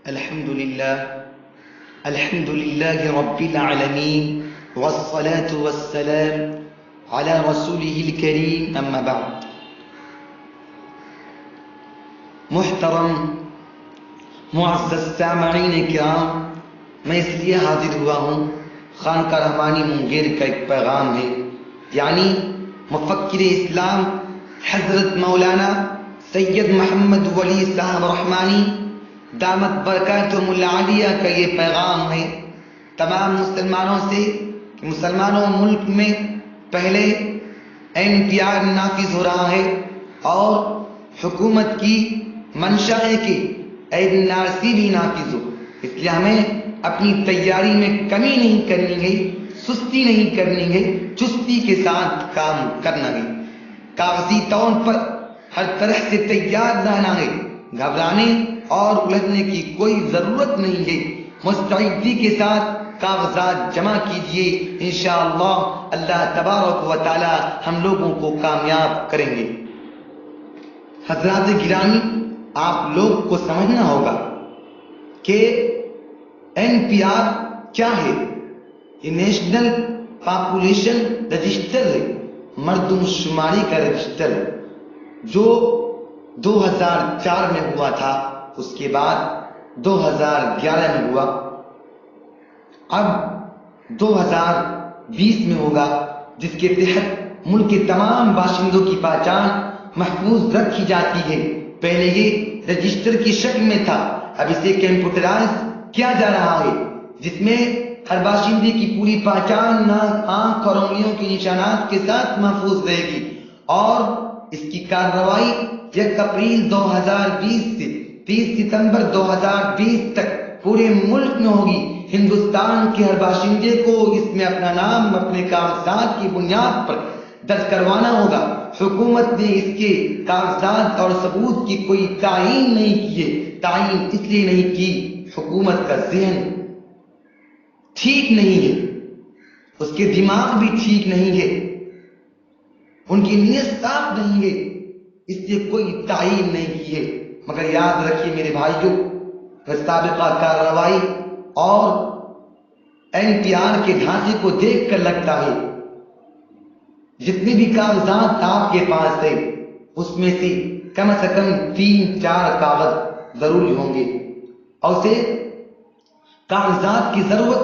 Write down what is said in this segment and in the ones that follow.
الحمد لله رب العالمين والصلاة والسلام على رسوله الكريم أما بعد. محترم معزز سامعین کرام، میں اس لیے حاضر ہوا ہوں، خانقاہ رحمانی منگیر کا ایک پیغام ہے، یعنی مفکر اسلام حضرت مولانا سید محمد ولی صاحب رحمانی دامت برکاتہم العالیہ کا یہ پیغام ہے تمام مسلمانوں سے کہ مسلمانوں ملک میں پہلے NPR نافذ ہو رہا ہے اور حکومت کی منشا ہے کہ NRC بھی نافذ ہو، اس لیے ہمیں اپنی تیاری میں کمی نہیں کرنی ہے، سستی نہیں کرنی ہے، چستی کے ساتھ کام کرنا ہے، کاغذی طور پر ہر طرح سے تیار رہنا ہے، گھبرانے اور الجھنے کی کوئی ضرورت نہیں ہے، مستعدی کے ساتھ کاغذات جمع کیجیے، انشاءاللہ اللہ تبارک و تعالی ہم لوگوں کو کامیاب کریں گے۔ حضرات گرامی، آپ لوگ کو سمجھنا ہوگا کہ NPR کیا ہے؟ یہ نیشنل پاپولیشن رجسٹر ہے، مردم شماری کا رجسٹر ہے، جو 2004 میں ہوا تھا، اس کے بعد 2011 میں ہوا، اب 2020 میں ہوگا، جس کے تحت ملک کے تمام باشندوں کی پہچان محفوظ رکھی جاتی ہے۔ پہلے یہ رجسٹر کی شکل میں تھا، اب اسے کمپیوٹرائز کیا جا رہا ہے، جس میں ہر باشندے کی پوری پہچان ناک، آنکھ اور انگلیوں کے نشانات کے ساتھ محفوظ رہے گی، اور اس کی کارروائی 1 اپریل 2020 سے 30 ستمبر 2020 تک پورے ملک میں ہوگی۔ ہندوستان کے ہر باشندے کو اس میں اپنا نام اپنے کاغذات کی بنیاد پر درج کروانا ہوگا۔ حکومت نے اس کے کاغذات اور ثبوت کی کوئی تعیین نہیں کی ہے، تعیین اس لیے نہیں کی، حکومت کا ذہن ٹھیک نہیں ہے، اس کے دماغ بھی ٹھیک نہیں ہے، ان کی نیت صاف نہیں ہے، اس لیے کوئی تعیین نہیں کی ہے۔ مگر یاد رکھیے میرے بھائیوں، سابقہ کارروائی اور NPR کے ڈھانچے کو دیکھ کر لگتا ہے جتنے بھی کاغذات آپ کے پاس ہے، اس میں سے کم 3-4 کاغذ ضروری ہوں گے، اور اسے کاغذات کی ضرورت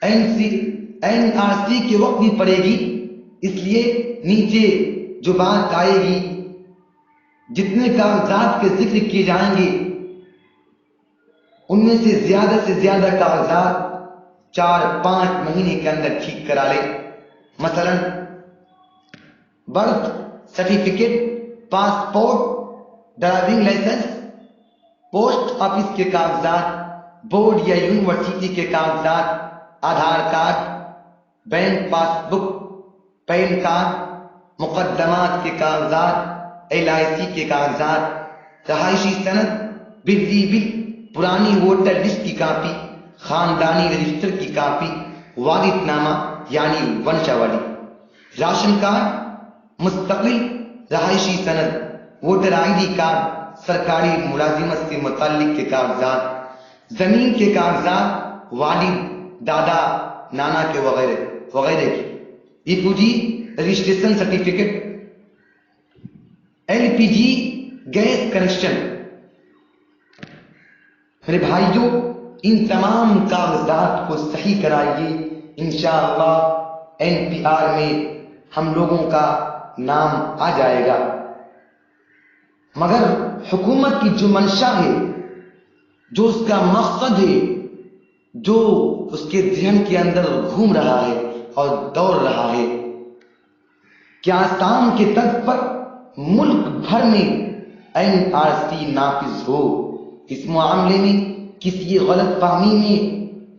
NRC کے وقت بھی پڑے گی، اس لیے نیچے جو بات آئے گی، جتنے کاغذات کے ذکر کیے جائیں گے ان میں سے زیادہ کاغذات 4-5 مہینے کے اندر ٹھیک کرا لے۔ مثلا birth certificate, passport, driving licence, post office کے کاغذات، بورڈ یا یونیورسٹی کے کاغذات، Aadhaar card, bank passbook, PAN card, مقدمات کے کاغذات، LIC کے کاغذات، رہائشی سند، بجلی بل، پرانی ووٹر لسٹ کی کاپی، خاندانی رجسٹر کی کاپی، والد نامہ یعنی ونشاولی، راشن کارڈ، مستقل رہائشی سند، ووٹر ID کارڈ، سرکاری ملازمت سے متعلق کے کاغذات، زمین کے کاغذات، والد، دادا، نانا کے وغیرہ وغیرہ کی، refugee registration certificate, LPG gas connection. میرے بھائیوں، ان تمام کاغذات کو صحیح کرائیے، انشاءاللہ NPR میں ہم لوگوں کا نام آ جائے گا۔ مگر حکومت کی جو منشا ہے، جو اس کا مقصد ہے، جو اس کے ذہن کے اندر گھوم رہا ہے اور دوڑ رہا ہے، کیا آسام کے طرز پر ملک بھر میں NRC نافذ ہو؟ اس معاملے میں کسی غلط فہمی میں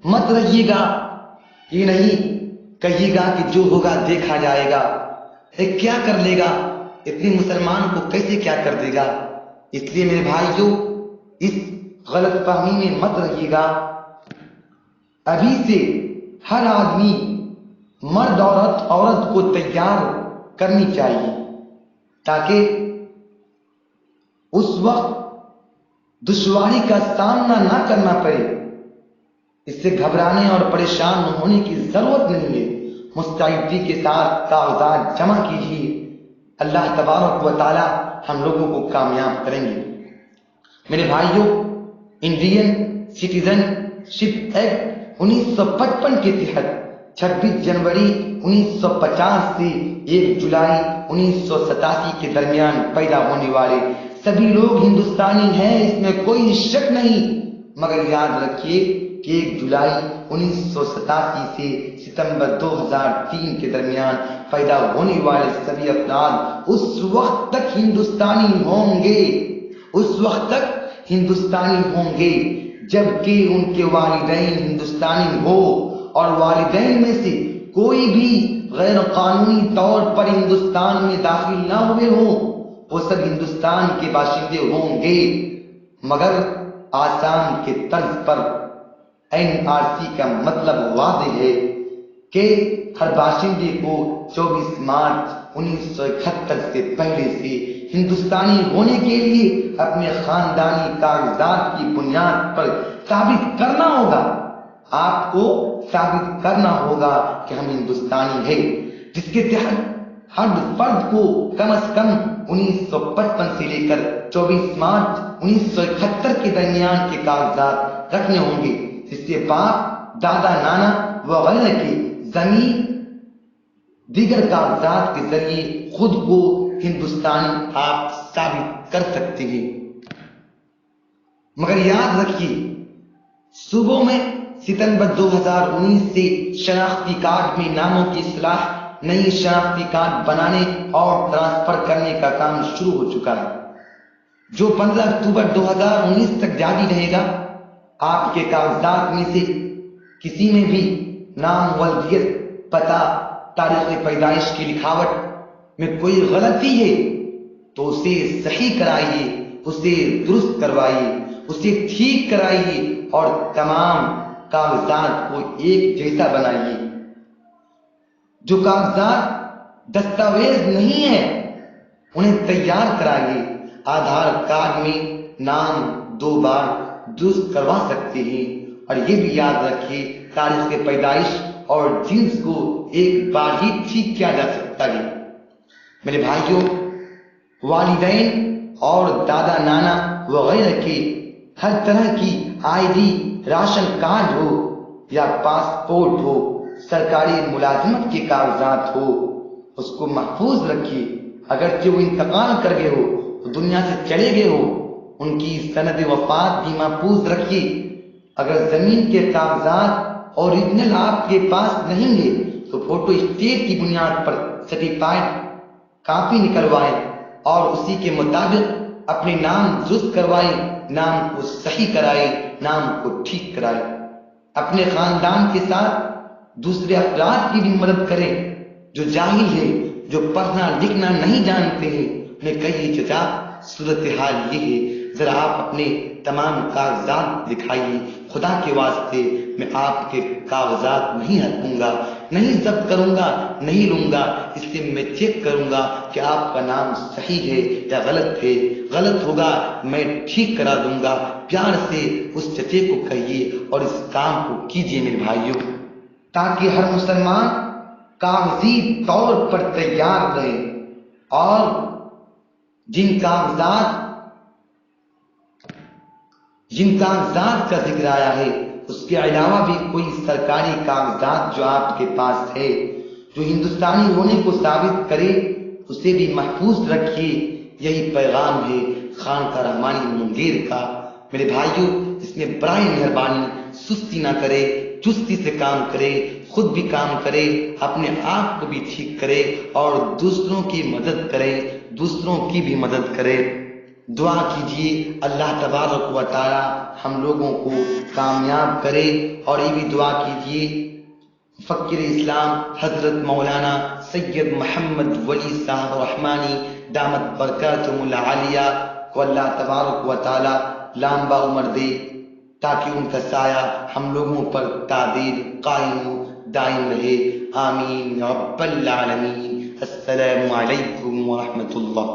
مت رہیے گا، یہ نہیں کہیے گا کہ جو ہوگا دیکھا جائے گا، کیا کر لے گا، اتنے مسلمان کو کیسے کیا کر دے گا۔ اس لیے میرے بھائیوں، اس غلط فہمی میں مت رہیے گا، ابھی سے ہر آدمی، مرد عورت کو تیار کرنی چاہیے، تاکہ اس وقت دشواری کا سامنا نہ کرنا پڑے، اس سے گھبرانے اور پریشان ہونے کی ضرورت نہیں ہے۔ مستعدی کے ساتھ کاغذات جمع کیجیے، اللہ تبارک و تعالی ہم لوگوں کو کامیاب کریں گے۔ میرے بھائیوں، انڈین سٹیزن شپ ایکٹ 1955 کے تحت 26 جنوری 1950 سے 1 جولائی 1987 کے درمیان پیدا ہونے والے سبھی لوگ ہندوستانی ہیں، اس میں کوئی شک نہیں، مگر یاد رکھیے کہ 1 جولائی 1987 سے ستمبر 2003 کے درمیان پیدا ہونے والے سبھی افراد اس وقت تک ہندوستانی ہوں گے، اس وقت تک ہندوستانی ہوں گے جبکہ ان کے والدین ہندوستانی ہو، اور والدین میں سے کوئی بھی غیر قانونی طور پر ہندوستان میں داخل نہ ہوئے ہوں، وہ سب ہندوستان کے باشندے ہوں گے۔ مگر آسام کے طرز پر NRC کا مطلب واضح ہے کہ ہر باشندے کو 24 مارچ 1971 سے پہلے سے ہندوستانی ہونے کے لیے اپنے خاندانی کاغذات کی بنیاد پر ثابت کرنا ہوگا، آپ کو ثابت کرنا ہوگا کہ ہم ہندوستانی ہیں، جس کے تحت ہر فرد کو کم از کم 1955 سے لے کر 24 مارچ 1971 کے درمیان کے کاغذات رکھنے ہوں گے، جس سے باپ، دادا، نانا وغیرہ کی زمین دیگر کاغذات کے ذریعے خود کو ہندوستانی آپ ثابت کر سکتے ہیں۔ مگر یاد رکھیے، صوبوں میں ستمبر 2019 سے شناختی کارڈ میں ناموں کی اصلاح، نئی شناختی کارڈ بنانے اور ٹرانسفر کرنے کا کام شروع ہو چکا ہے، جو 15 اکتوبر 2019 تک جاری رہے گا۔ آپ کے کاغذات میں سے کسی میں بھی نام، ولدیت، پتہ، تاریخ پیدائش کی لکھاوٹ میں کوئی غلطی ہے تو اسے صحیح کرائیے، اسے درست کروائیے، اسے ٹھیک کرائیے اور تمام کاغذات کو ایک جیسا بنائیے۔ جو کاغذات دستاویز نہیں ہیں انہیں تیار کرائیے۔ آدھار کارڈ میں نام 2 بار درست کروا سکتے ہیں، اور یہ بھی یاد رکھیے تاریخ پیدائش اور جنس کو ایک بار ہی ٹھیک کیا جا سکتا ہے۔ میرے بھائیوں، والدین اور دادا، نانا وغیرہ کے ہر طرح کی ID، راشن کارڈ ہو یا پاسپورٹ ہو، سرکاری ملازمت کے کاغذات ہو، اس کو محفوظ رکھیے۔ اگرچہ وہ انتقال کر گئے ہو، دنیا سے چلے گئے ہو، ان کی سند وفات بھی محفوظ رکھیے۔ اگر زمین کے کاغذات اوریجنل آپ کے پاس نہیں ہے تو فوٹو اسٹیٹ کی بنیاد پر سرٹیفائڈ کاپی نکلوائیں اور اسی کے مطابق اپنے نام درست کروائیں، نام کو صحیح کرائیں، نام کو ٹھیک کرائیں۔ اپنے خاندان کے ساتھ دوسرے افراد کی بھی مدد کریں جو جاہل ہیں، جو پڑھنا لکھنا نہیں جانتے ہیں۔ انہیں کہیے چچا، صورتحال یہ ہے، ذرا آپ اپنے تمام کاغذات دکھائیے، خدا کے واسطے میں آپ کے کاغذات نہیں ہٹوں گا، نہیں ضبط کروں گا، نہیں لوں گا، اس لیے میں چیک کروں گا کہ آپ کا نام صحیح ہے یا غلط ہے۔ غلط ہوگا میں ٹھیک کرا دوں گا۔ پیار سے اس چچے کو کہیے اور اس کام کو کیجیے میرے بھائیوں، تاکہ ہر مسلمان کاغذی طور پر تیار رہے، اور جن کاغذات کا ذکر آیا ہے اس کے علاوہ بھی کوئی سرکاری کاغذات جو آپ کے پاس ہے جو ہندوستانی ہونے کو ثابت کرے، اسے بھی محفوظ رکھیے۔ یہی پیغام ہے خانقاہ رحمانی منگیر کا۔ میرے بھائیوں، اس میں برائے مہربانی سستی نہ کرے، چستی سے کام کرے، خود بھی کام کرے، اپنے آپ کو بھی ٹھیک کرے اور دوسروں کی مدد کرے، دوسروں کی بھی مدد کرے۔ دعا کیجیے اللہ تبارک و تعالی ہم لوگوں کو کامیاب کرے، اور یہ بھی دعا کیجیے فقیر اسلام حضرت مولانا سید محمد ولی صاحب رحمانی دامت برکاتہم العالیہ کو اللہ تبارک و تعالی لمبا عمر دے، تاکہ ان کا سایہ ہم لوگوں پر تعدیل قائم و دائم رہے۔ آمین رب العالمین۔ السلام علیکم ورحمۃ اللہ۔